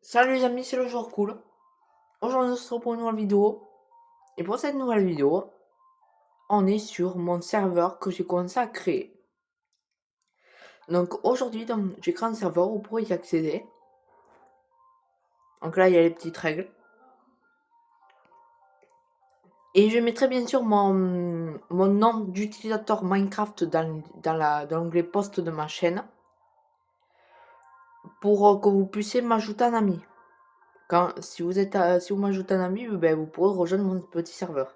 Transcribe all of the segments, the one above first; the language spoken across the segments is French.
Salut les amis, c'est le joueur cool. Aujourd'hui on se retrouve pour une nouvelle vidéo. Et pour cette nouvelle vidéo, on est sur mon serveur que j'ai commencé à créer. Donc aujourd'hui, j'ai créé un serveur où vous pourrez y accéder. Donc là, il y a les petites règles. Et je mettrai bien sûr mon nom d'utilisateur Minecraft dans l'onglet post de ma chaîne. Pour que vous puissiez m'ajouter un ami. Si vous m'ajoutez un ami, ben, vous pourrez rejoindre mon petit serveur.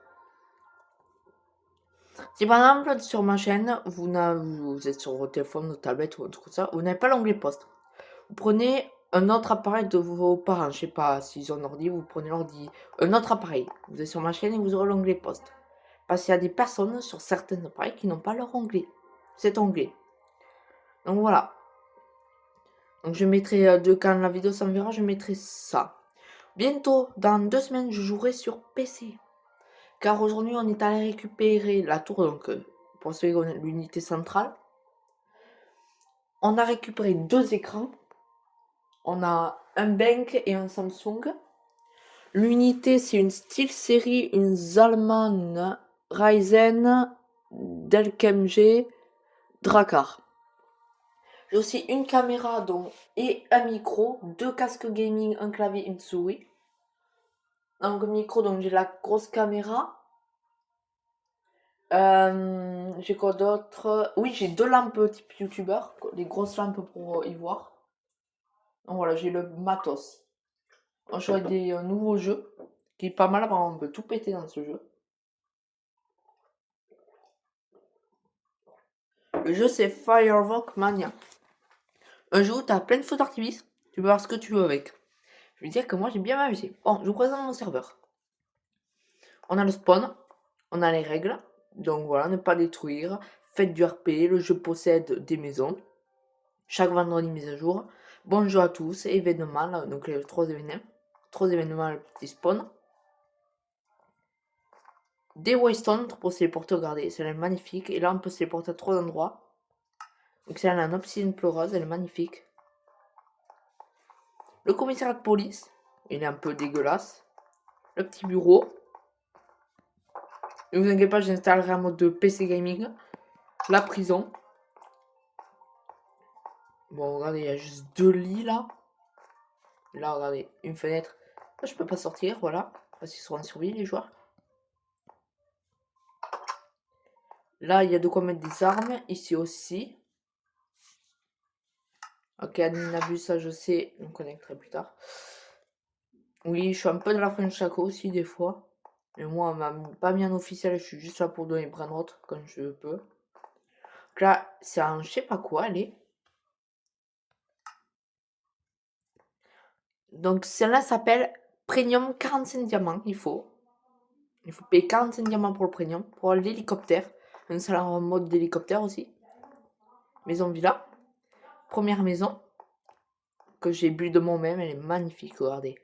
Si par exemple sur ma chaîne, vous êtes sur votre téléphone, votre tablette ou un truc comme ça, vous n'avez pas l'onglet poste. Vous prenez un autre appareil de vos parents, je sais pas s'ils ont un ordi, vous prenez l'ordi, un autre appareil. Vous êtes sur ma chaîne et vous aurez l'onglet poste. Parce qu'il y a des personnes sur certains appareils qui n'ont pas leur onglet, cet onglet. Donc voilà. Donc je mettrai, quand la vidéo s'enverra, je mettrai ça. Bientôt, dans 2 semaines, je jouerai sur PC. Car aujourd'hui, on est allé récupérer la tour, donc pour ceux qui ont l'unité centrale. On a récupéré 2 écrans. On a un Bank et un Samsung. L'unité, c'est une SteelSeries, une Zalman Ryzen DelKMG Drakkar. J'ai aussi une caméra et un micro, 2 casques gaming, un clavier, une souris. Donc micro, donc j'ai la grosse caméra. J'ai quoi d'autre? Oui, j'ai 2 lampes type youtubeur, les grosses lampes pour y voir. Donc voilà, j'ai le matos. On joue avec des nouveaux jeux, qui est pas mal, apparemment on peut tout péter dans ce jeu. Le jeu c'est Firework Mania. Un jeu où t'as plein de feux d'artifice, tu peux faire ce que tu veux avec. Je veux dire que moi j'ai bien amusé. Bon, je vous présente mon serveur. On a le spawn, on a les règles, donc voilà, ne pas détruire, faites du RP, le jeu possède des maisons. Chaque vendredi mise à jour. Bonjour à tous, événements, donc les 3 événements, le petit spawn. Des waystones pour se téléporter, regardez, celle-là est magnifique. Et là on peut se téléporter à 3 endroits. Donc celle-là a une obsidienne pleureuse, elle est magnifique. Le commissariat de police, il est un peu dégueulasse. Le petit bureau. Ne vous inquiétez pas, j'installerai un mode de PC gaming. La prison. Bon, regardez, il y a juste 2 lits là. Là, regardez, une fenêtre. Là, je peux pas sortir, voilà. Parce qu'ils seront en survie, les joueurs. Là, il y a de quoi mettre des armes. Ici aussi. Ok, admin abuse, ça je sais. Je me connecterai plus tard. Oui, je suis un peu de la fin de chaque aussi, des fois. Mais moi, on m'a pas mis en officiel. Je suis juste là pour donner brainrot quand je peux. Donc là, c'est un je sais pas quoi, allez. Donc, celle-là s'appelle Premium 45 diamants. Il faut payer 45 diamants pour le Premium. Pour l'hélicoptère. Un salaire en mode d'hélicoptère aussi. Maison villa. Première maison. Que j'ai bu de moi-même. Elle est magnifique, regardez.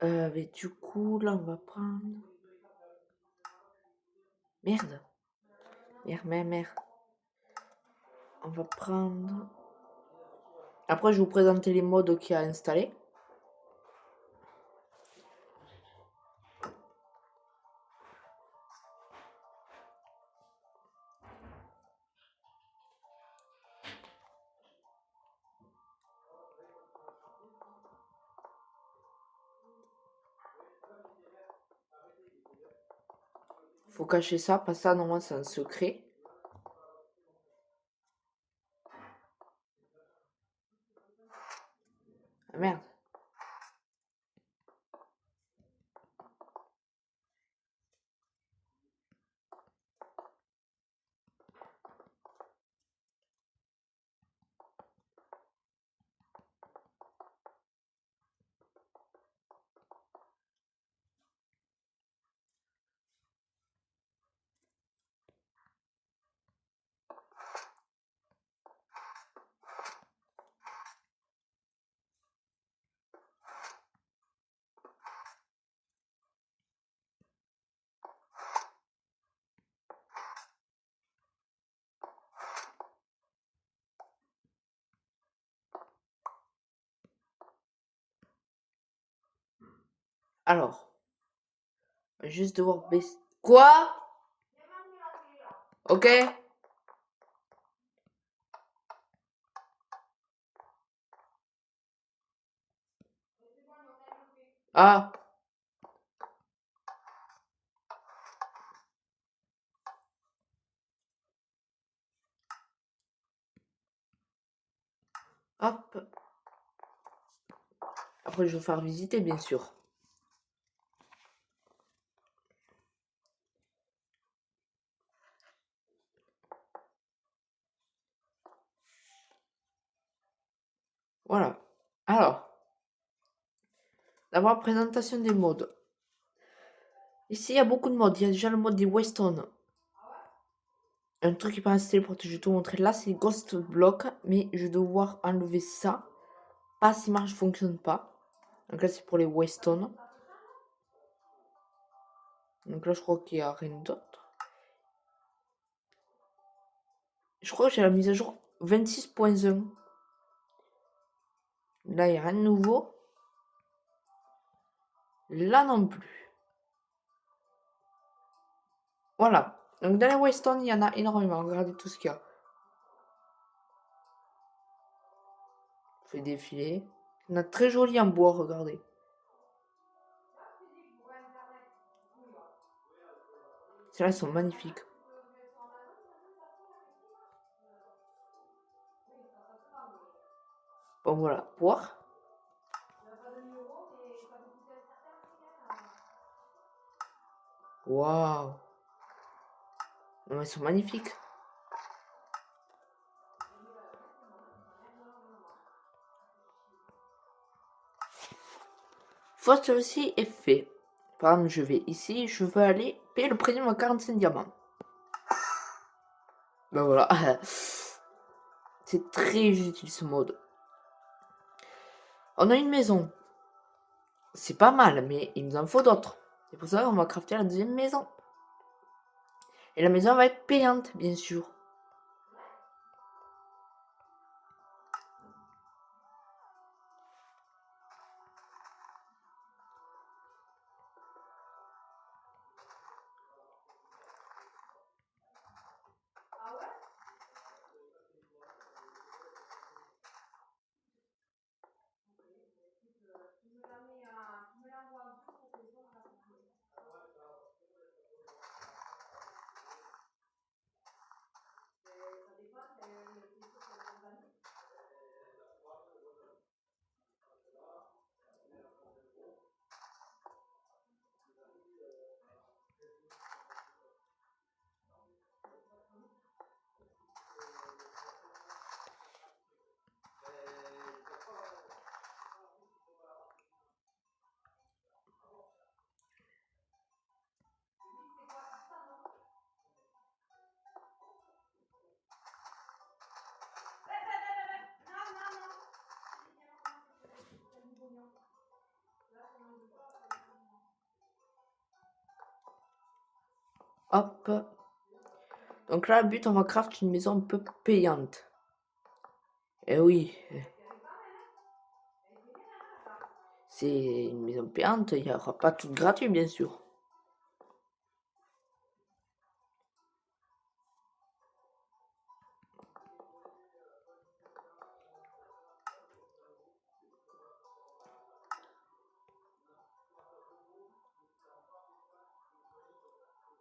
Mais du coup, là, on va prendre... Merde. Merde. On va prendre... Après, je vais vous présenter les modes qu'il y a installés. Faut cacher ça, parce que ça, normalement, c'est un secret. Ah, merde. Alors, je vais juste devoir baisser. Quoi? Ok? Ah. Hop. Après, je vais faire visiter, bien sûr. Voilà. Alors, d'abord, présentation des modes. Ici, il y a beaucoup de modes. Il y a déjà le mode des Weston. Un truc qui paraît stylé pour te, je vais te montrer. Là, c'est Ghost Block, mais je vais devoir enlever ça. Pas si marche fonctionne pas. Donc là, c'est pour les Weston. Donc là, je crois qu'il n'y a rien d'autre. Je crois que j'ai la mise à jour 26.1. Là, il n'y a rien de nouveau. Là non plus. Voilà. Donc dans les Weston, il y en a énormément. Regardez tout ce qu'il y a. Fait défiler. Il y en a très joli en bois, regardez. Celles-là, sont magnifiques. Bon, voilà. Boire. Waouh. Non, mais elles sont magnifiques. Fois celui-ci est fait. Par exemple, je vais ici, je veux aller payer le premium à 45 diamants. Ben voilà. C'est très utile ce mode. On a une maison. C'est pas mal, mais il nous en faut d'autres. C'est pour ça qu'on va crafter la deuxième maison. Et la maison va être payante, bien sûr. Hop. Donc là, le but, on va crafter une maison un peu payante. Eh oui. C'est une maison payante, il n'y aura pas tout gratuit, bien sûr.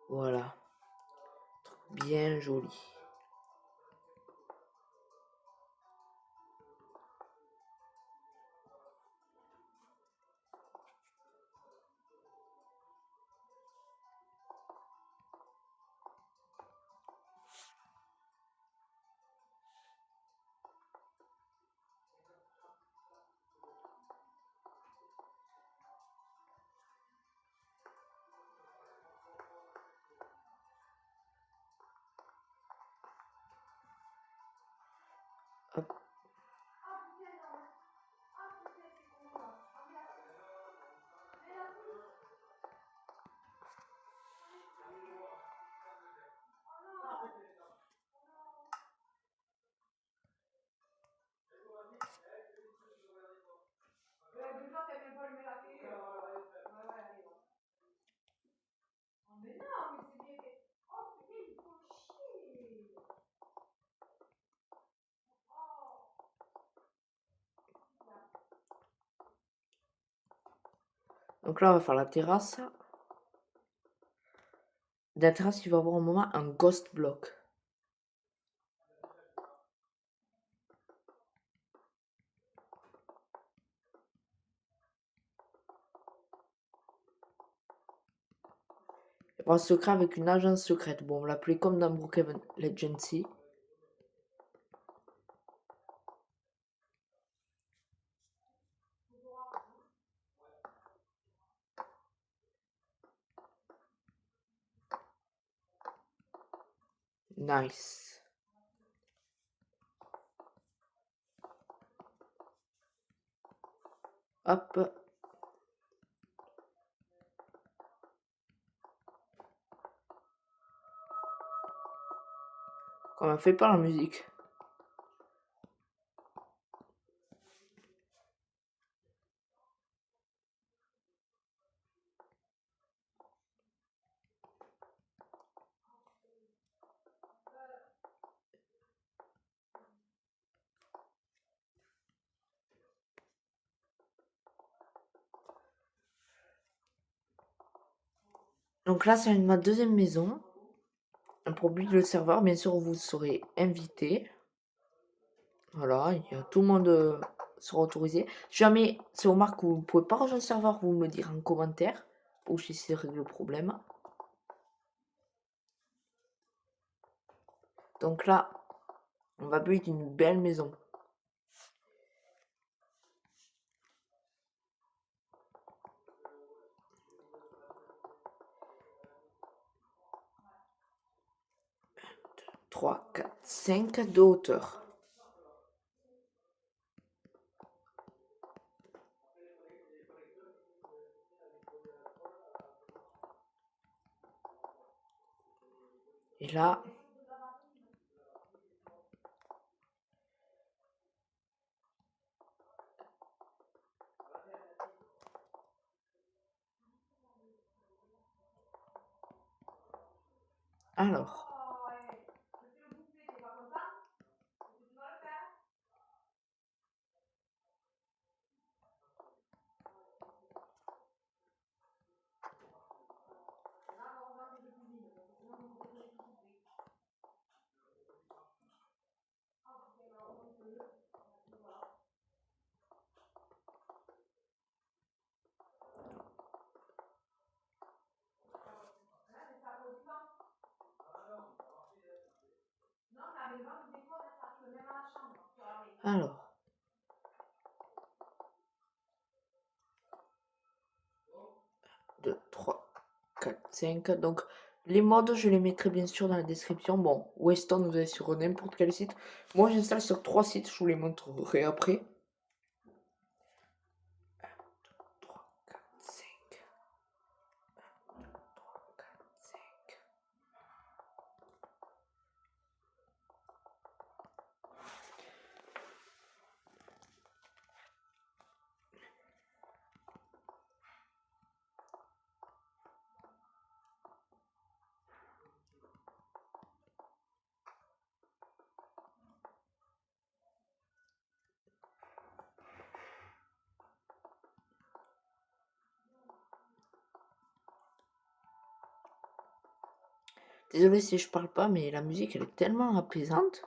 Voilà. Bien joli. Hop. Donc là, on va faire la terrasse. De la terrasse, il va y avoir un moment un ghost block. Il y aura un secret avec une agence secrète. Bon, on va l'appeler comme dans Brookhaven Legacy. Nice. Hop. Comment fait pas la musique. Donc là, c'est ma deuxième maison. Pour oublier le serveur, bien sûr, vous serez invité. Voilà, il y a tout le monde sera autorisé. Si jamais c'est au marque que vous ne pouvez pas rejoindre le serveur, vous me le direz en commentaire pour que j'essaie de régler le problème. Donc là, on va build une belle maison. Trois, 4, 5 de hauteur. Et là, alors, alors, 2, 3, 4, 5. Donc, les modes, je les mettrai bien sûr dans la description. Bon, Weston, vous allez sur n'importe quel site. Moi, j'installe sur 3 sites, je vous les montrerai après. 3, 4, 5. 3, 4, 5. Désolé si je parle pas, mais la musique, elle est tellement apaisante.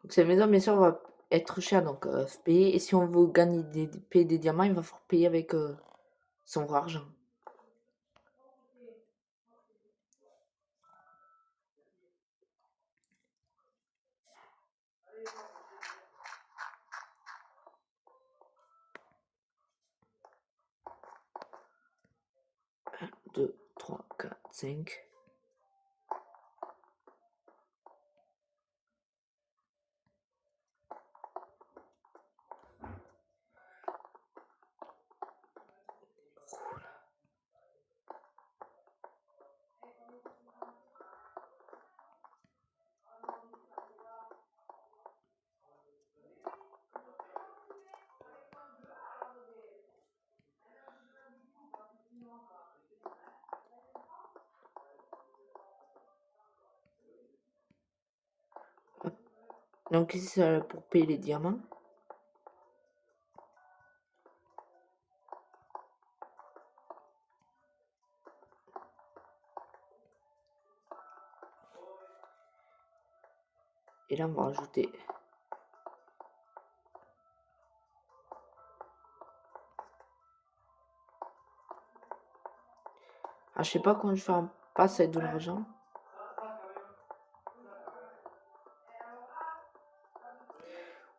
Donc, cette maison, bien sûr, va être chère, donc payer. Et si on veut gagner payer des diamants, il va falloir payer avec son vrai argent. 2, 3, 4, 5. Donc ici, c'est pour payer les diamants. Et là, on va rajouter je sais pas comment je fais un passe avec de l'argent.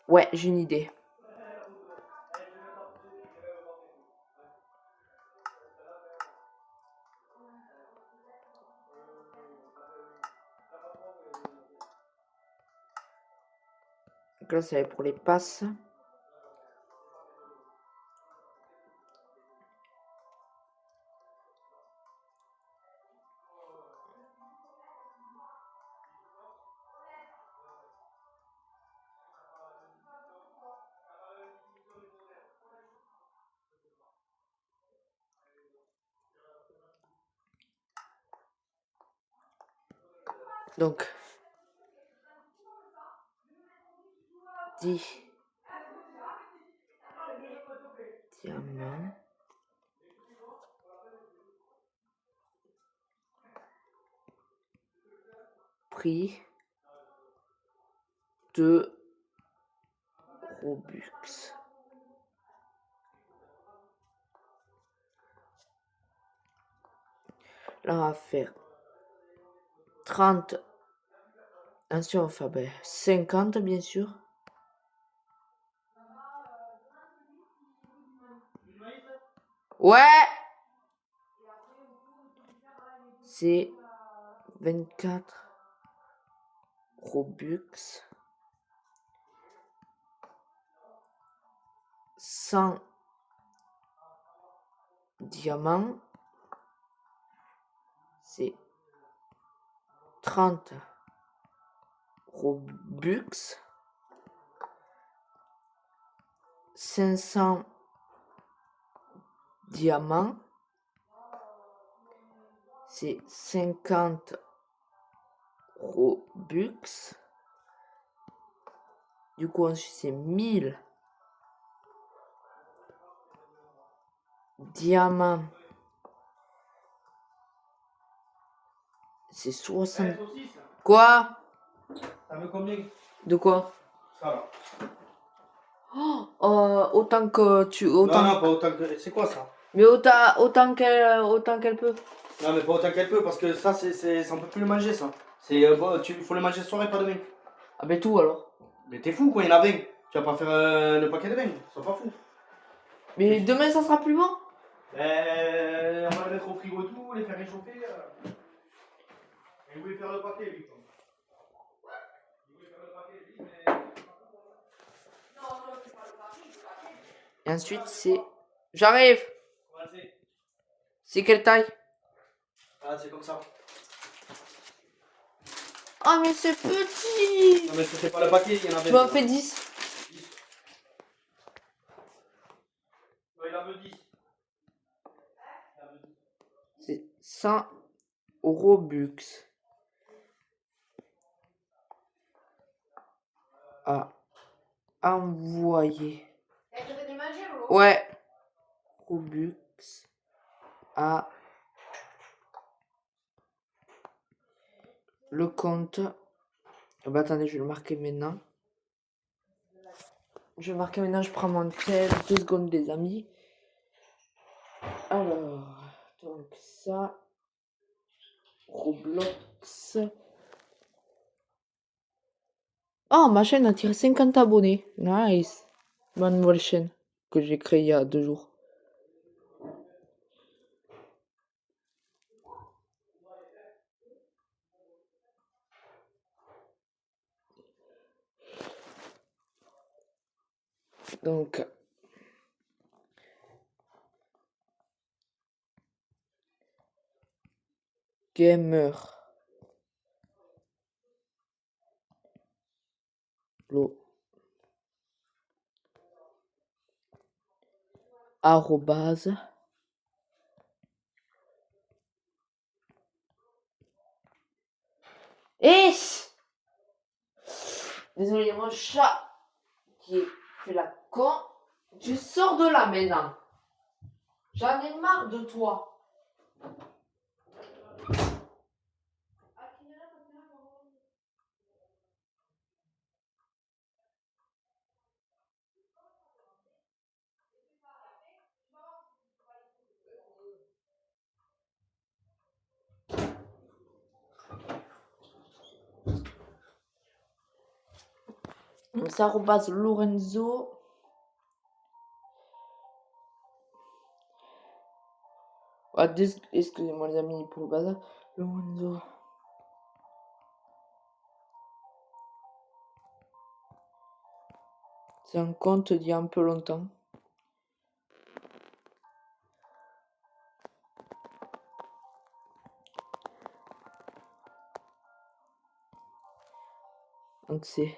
Ouais, j'ai une idée. Donc là, c'est pour les passes. Donc, 10 diamants. Prix de Robux. Là, on va faire 30. Ainsi, on va faire 50, bien sûr. Ouais! C'est 24 Robux. 100 diamants. C'est 30 Robux. 500 diamants. C'est 50 Robux. Du coup, ensuite, c'est 1000 diamants. C'est 60. Quoi? Ça veut combien? De quoi? Ça là. Autant que tu. Autant... Non, pas autant que. C'est quoi ça? Mais autant qu'elle peut. Non, mais pas autant qu'elle peut, parce que ça, on peut plus le manger, ça. Bon, faut le manger ce soir et pas demain. Ah, ben tout alors. Mais t'es fou, quoi, il y en a 20. Tu vas pas faire le paquet de 20, sois pas fou. Mais demain, ça sera plus bon? On va le mettre au frigo et tout, les faire réchauffer. Et il voulait faire le paquet, lui, quoi. Ouais, il voulait faire le paquet, lui, mais. Non, c'est pas le paquet. Et ensuite, c'est. J'arrive! Comment c'est? C'est quelle taille? Ah, c'est comme ça. Ah, mais c'est petit! Non, mais c'était pas le paquet, il y en avait. Tu m'en fais 10. 10. Ouais, il en veut 10. C'est 100 Robux. À envoyer. Ouais. Robux à le compte. Bah attendez, je vais le marquer maintenant. Je vais marquer maintenant, je prends mon tel. 2 secondes, les amis. Alors, donc ça. Roblox. Oh, ma chaîne a tiré 50 abonnés. Nice. Ma nouvelle chaîne que j'ai créée il y a 2 jours. Donc, gamer. Arrobase. Et Désolé, mon chat qui fait la con. Tu sors de là maintenant. J'en ai marre de toi. Ça repasse Lorenzo. Ah, excusez-moi les amis pour le bazar. Lorenzo. C'est un compte d'il y a un peu longtemps. Donc c'est...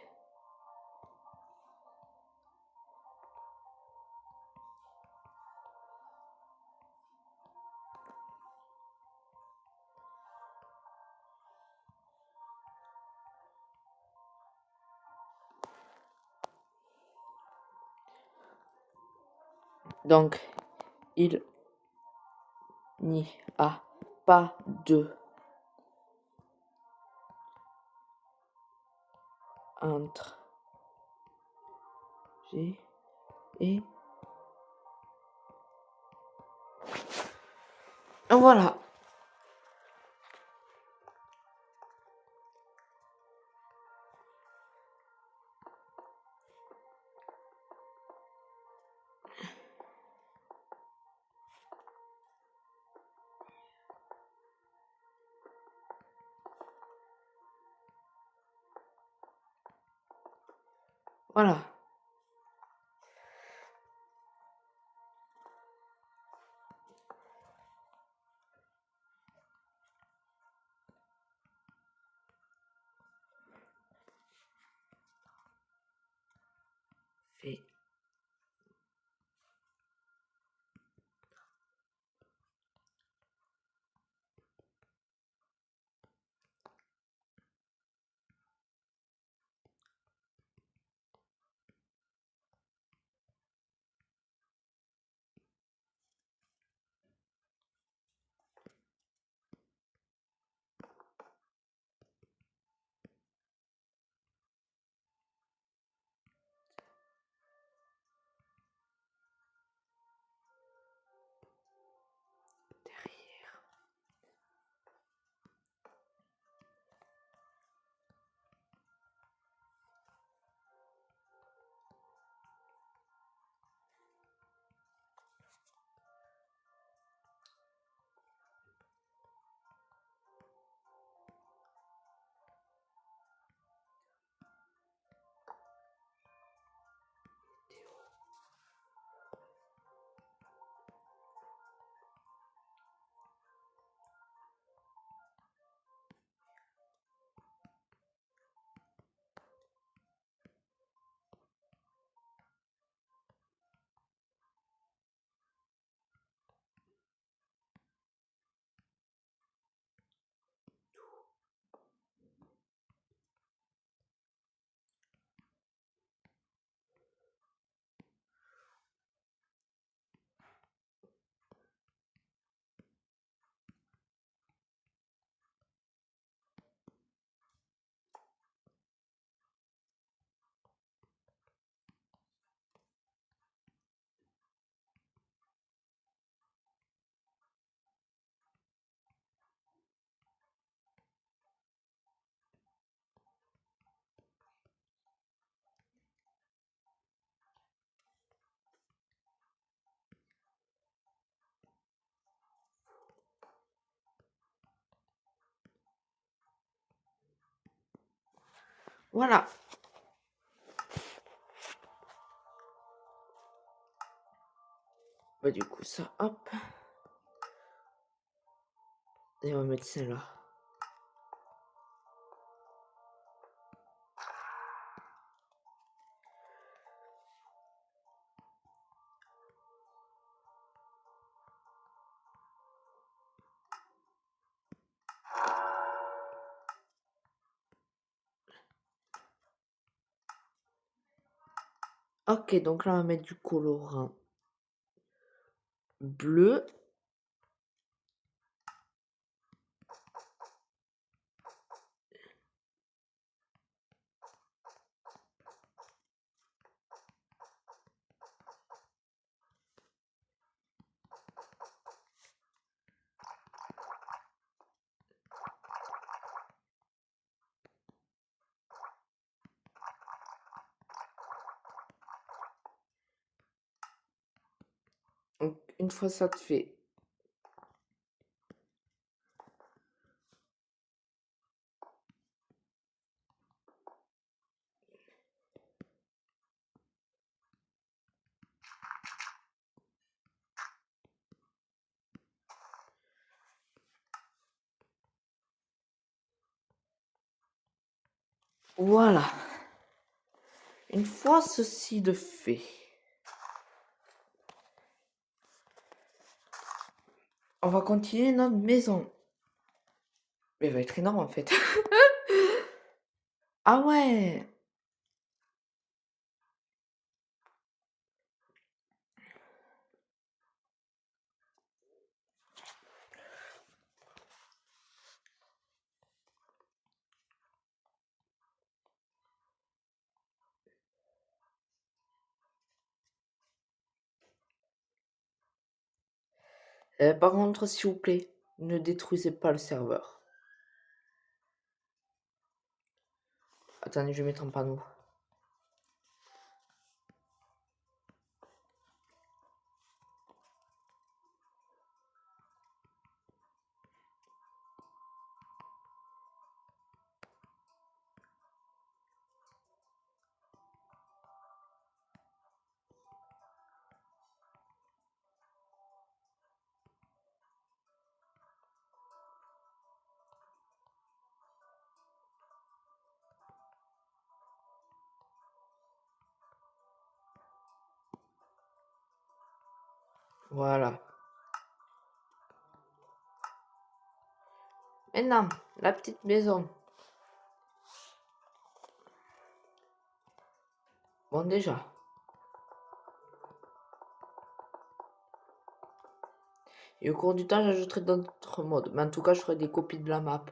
Donc, il n'y a pas de entre G et... Voilà. Voilà. Fait. Derrière. Voilà. Bah du coup ça, hop. Et on va mettre celle-là. Ok, donc là, on va mettre du colorant bleu. Donc, une fois ça te fait, voilà. Une fois ceci de fait, on va continuer notre maison. Mais elle va être énorme en fait. Ah ouais. Par contre, s'il vous plaît, ne détruisez pas le serveur. Attendez, je vais mettre en panneau. Voilà. Maintenant, la petite maison. Bon, déjà. Et au cours du temps, j'ajouterai d'autres modes. Mais en tout cas, je ferai des copies de la map.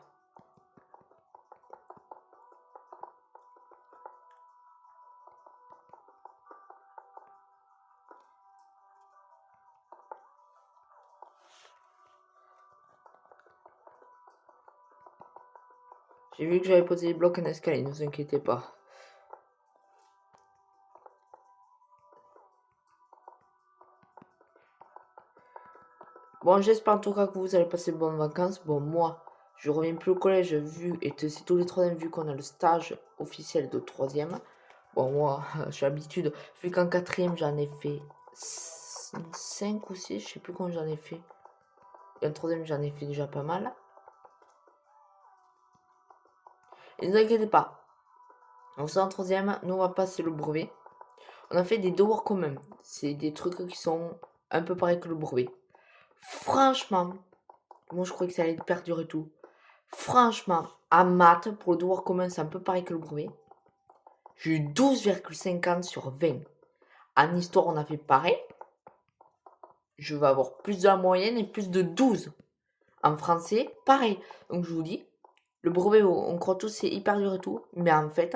J'ai vu que j'avais posé des blocs en escalier, ne vous inquiétez pas. Bon, j'espère en tout cas que vous allez passer de bonnes vacances. Bon, moi, je reviens plus au collège vu, et c'est tous les troisièmes vu qu'on a le stage officiel de troisième. Bon, moi, j'ai l'habitude, vu qu'en quatrième, j'en ai fait 5 ou 6, je sais plus combien j'en ai fait. Et en troisième, j'en ai fait déjà pas mal. Et ne vous inquiétez pas, on sera en troisième, nous on va passer le brevet. On a fait des devoirs communs. C'est des trucs qui sont un peu pareils que le brevet. Franchement, moi je croyais que ça allait perdurer tout. Franchement, en maths, pour le devoir commun, c'est un peu pareil que le brevet. J'ai eu 12,50 sur 20. En histoire, on a fait pareil. Je vais avoir plus de la moyenne et plus de 12. En français, pareil. Donc je vous dis, le brevet, on croit tous c'est hyper dur et tout. Mais en fait,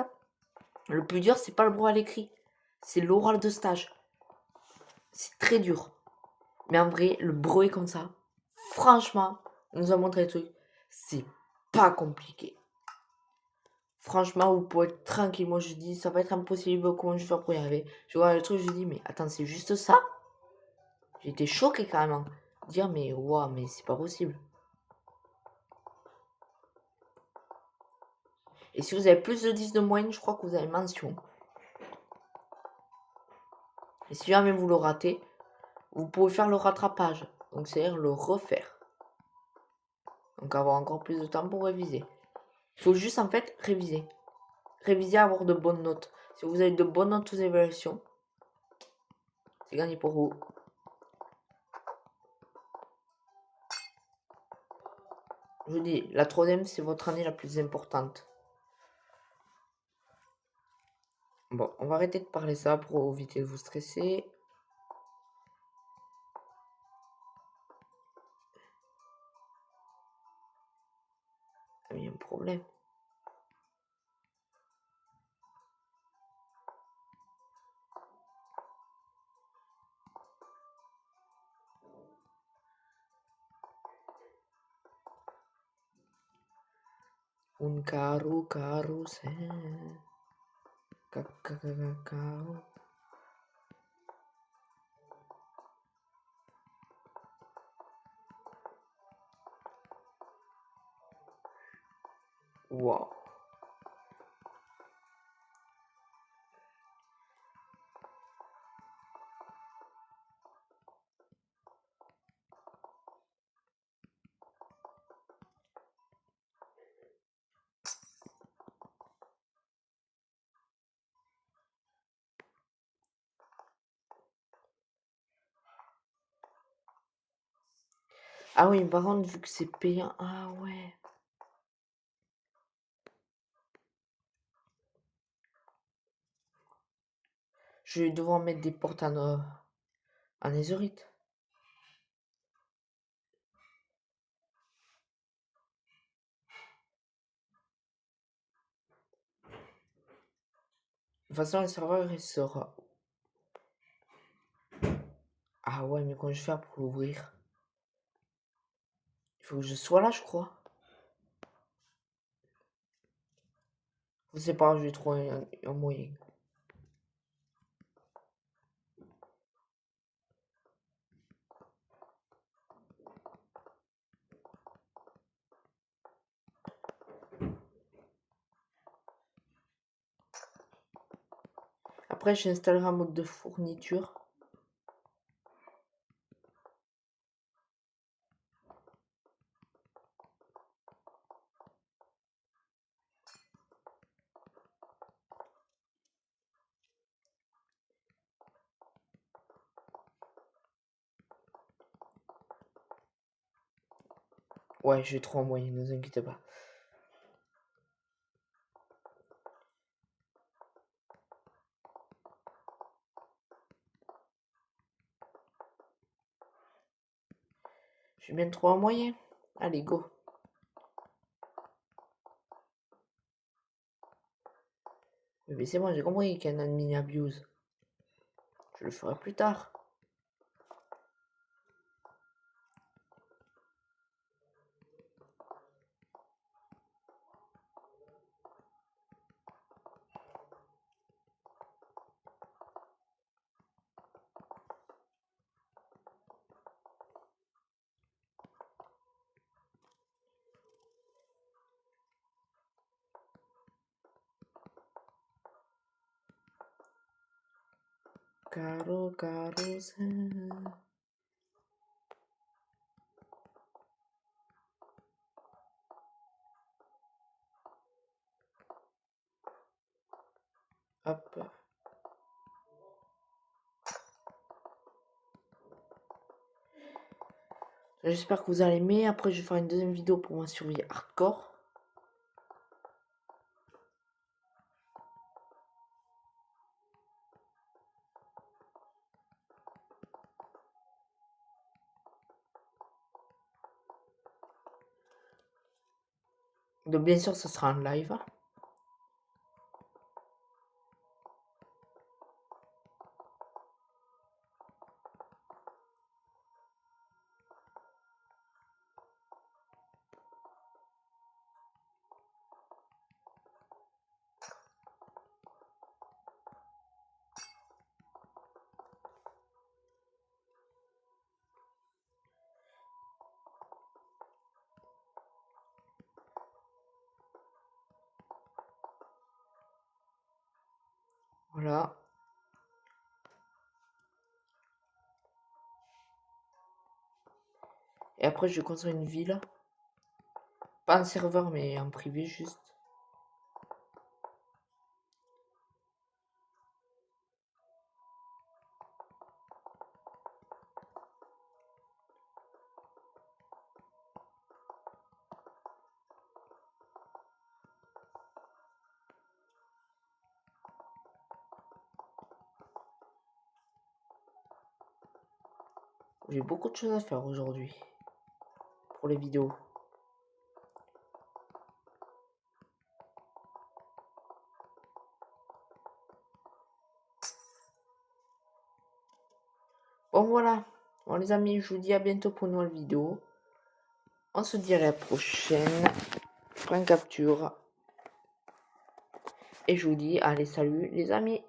le plus dur, c'est pas le brevet à l'écrit. C'est l'oral de stage. C'est très dur. Mais en vrai, le brevet comme ça, franchement, on nous a montré des trucs. C'est pas compliqué. Franchement, vous pouvez être tranquille. Moi, je dis, ça va être impossible. Comment je vais faire pour y arriver? Je vois le truc, je dis, mais attends, c'est juste ça? J'étais choquée carrément. Dire, mais waouh, mais c'est pas possible. Et si vous avez plus de 10 de moyenne, je crois que vous avez mention. Et si jamais vous le ratez, vous pouvez faire le rattrapage. Donc, c'est-à-dire le refaire. Donc, avoir encore plus de temps pour réviser. Il faut juste, en fait, réviser. Réviser, avoir de bonnes notes. Si vous avez de bonnes notes aux évaluations, c'est gagné pour vous. Je vous dis, la troisième, c'est votre année la plus importante. Bon, on va arrêter de parler ça pour éviter de vous stresser. Ah, il y a un problème. Un carrousel. Cacao. Wow. Ah oui, par contre, vu que c'est payant. Ah ouais. Je vais devoir mettre des portes en netherite. De toute façon, le serveur il sera. Ah ouais, mais comment je vais faire pour l'ouvrir? Il faut que je sois là, je crois. Je sais pas, je vais trouver un moyen. Après, j'installerai un mode de fourniture. Ouais, je vais trouver un moyen, ne vous inquiétez pas. Je vais bien trouver un moyen. Allez, go. Mais c'est bon, j'ai compris qu'il y a un admin abuse. Je le ferai plus tard. Carrousel. Hop. J'espère que vous allez aimer. Après, je vais faire une deuxième vidéo pour ma survie hardcore. Donc, bien sûr, ce sera en live. Voilà. Et après, je vais construire une ville. Pas un serveur, mais en privé juste. J'ai beaucoup de choses à faire aujourd'hui pour les vidéos. Bon voilà. Bon les amis, je vous dis à bientôt pour une nouvelle vidéo. On se dit à la prochaine. Je prends une capture. Et je vous dis, allez, salut les amis.